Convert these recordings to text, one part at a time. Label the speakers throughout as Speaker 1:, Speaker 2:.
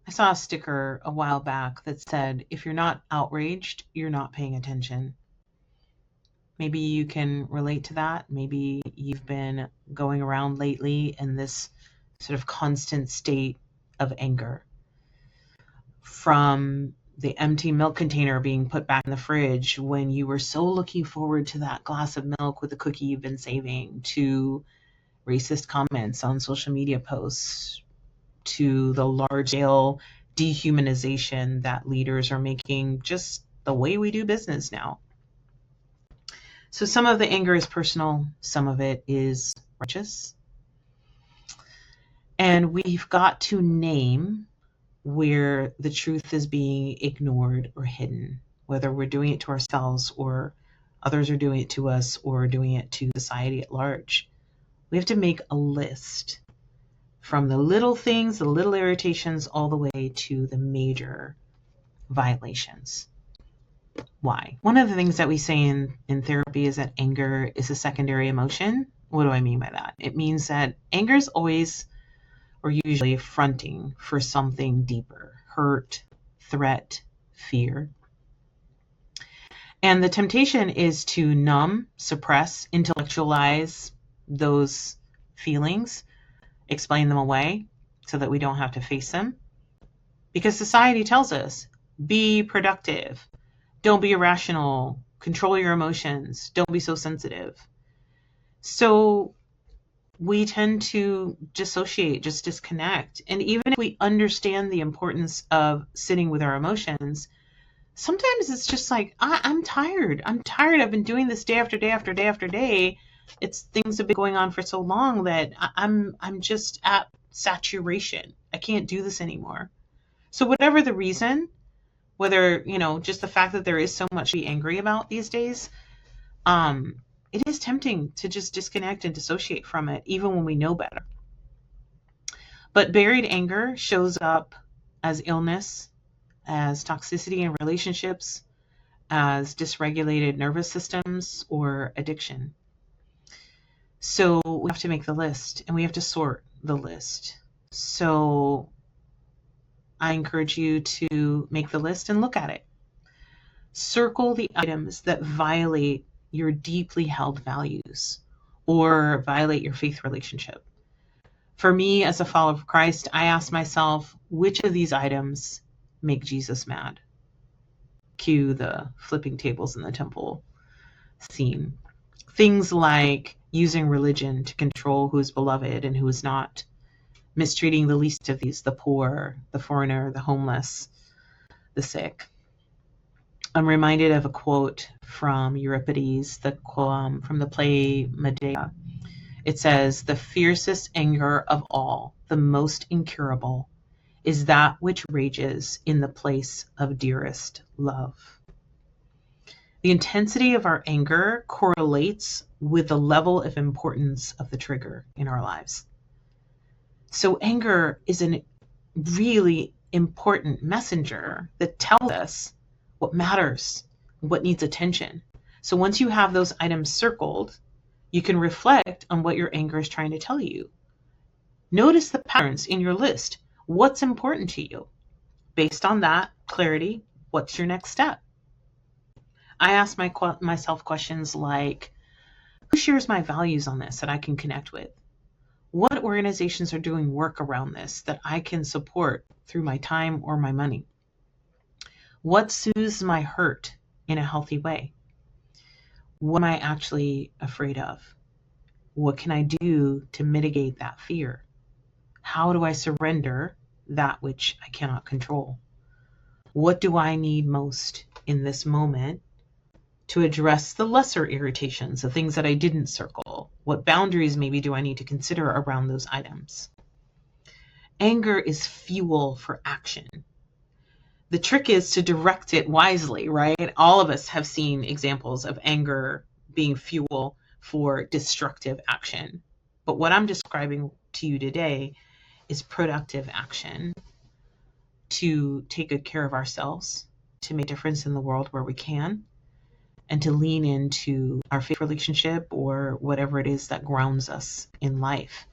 Speaker 1: I saw a sticker a while back that said, if you're not outraged, you're not paying attention. Maybe you can relate to that. Maybe you've been going around lately in this sort of constant state of anger, from the empty milk container being put back in the fridge when you were so looking forward to that glass of milk with the cookie you've been saving, to racist comments on social media posts, to the large scale dehumanization that leaders are making just the way we do business now. So some of the anger is personal, some of it is righteous. And we've got to name where the truth is being ignored or hidden, whether we're doing it to ourselves or others are doing it to us or doing it to society at large. We have to make a list, from the little things, the little irritations, all the way to the major violations. Why? One of the things that we say in therapy is that anger is a secondary emotion. What do I mean by that? It means that anger is always or usually fronting for something deeper: hurt, threat, fear. And the temptation is to numb, suppress, intellectualize those feelings, explain them away so that we don't have to face them. Because society tells us, be productive, don't be irrational, control your emotions, don't be so sensitive. So we tend to dissociate, just disconnect. And even if we understand the importance of sitting with our emotions, sometimes it's just like, I'm tired. I've been doing this day after day after day after day. Things have been going on for so long that I'm just at saturation. I can't do this anymore. So whatever the reason, whether, just the fact that there is so much to be angry about these days, it is tempting to just disconnect and dissociate from it, even when we know better. But buried anger shows up as illness, as toxicity in relationships, as dysregulated nervous systems, or addiction. So we have to make the list, and we have to sort the list. So I encourage you to make the list and look at it. Circle the items that violate your deeply held values or violate your faith relationship. For me, as a follower of Christ, I ask myself, which of these items make Jesus mad? Cue the flipping tables in the temple scene. Things like using religion to control who is beloved and who is not, mistreating the least of these, the poor, the foreigner, the homeless, the sick. I'm reminded of a quote from Euripides, from the play Medea. It says, "The fiercest anger of all, the most incurable, is that which rages in the place of dearest love." The intensity of our anger correlates with the level of importance of the trigger in our lives. So anger is a really important messenger that tells us what matters, what needs attention. So once you have those items circled, you can reflect on what your anger is trying to tell you. Notice the patterns in your list. What's important to you? Based on that clarity, what's your next step? I ask myself questions like, who shares my values on this that I can connect with? What organizations are doing work around this that I can support through my time or my money? What soothes my hurt in a healthy way? What am I actually afraid of? What can I do to mitigate that fear? How do I surrender that which I cannot control? What do I need most in this moment to address the lesser irritations, the things that I didn't circle? What boundaries maybe do I need to consider around those items? Anger is fuel for action. The trick is to direct it wisely, right? All of us have seen examples of anger being fuel for destructive action. But what I'm describing to you today is productive action to take good care of ourselves, to make a difference in the world where we can, and to lean into our faith relationship or whatever it is that grounds us in life.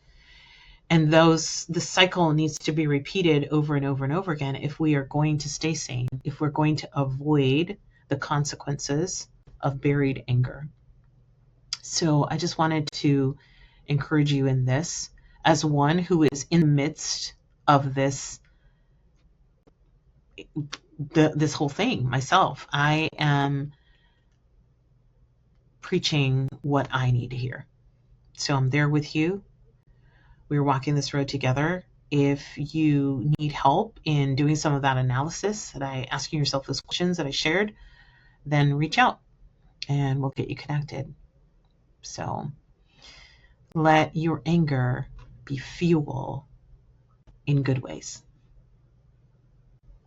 Speaker 1: And the cycle needs to be repeated over and over and over again if we are going to stay sane, if we're going to avoid the consequences of buried anger. So I just wanted to encourage you in this, as one who is in the midst of this whole thing myself. I am preaching what I need to hear. So I'm there with you. We're walking this road together. If you need help in doing some of that analysis, asking yourself those questions that I shared, then reach out and we'll get you connected. So let your anger be fuel in good ways.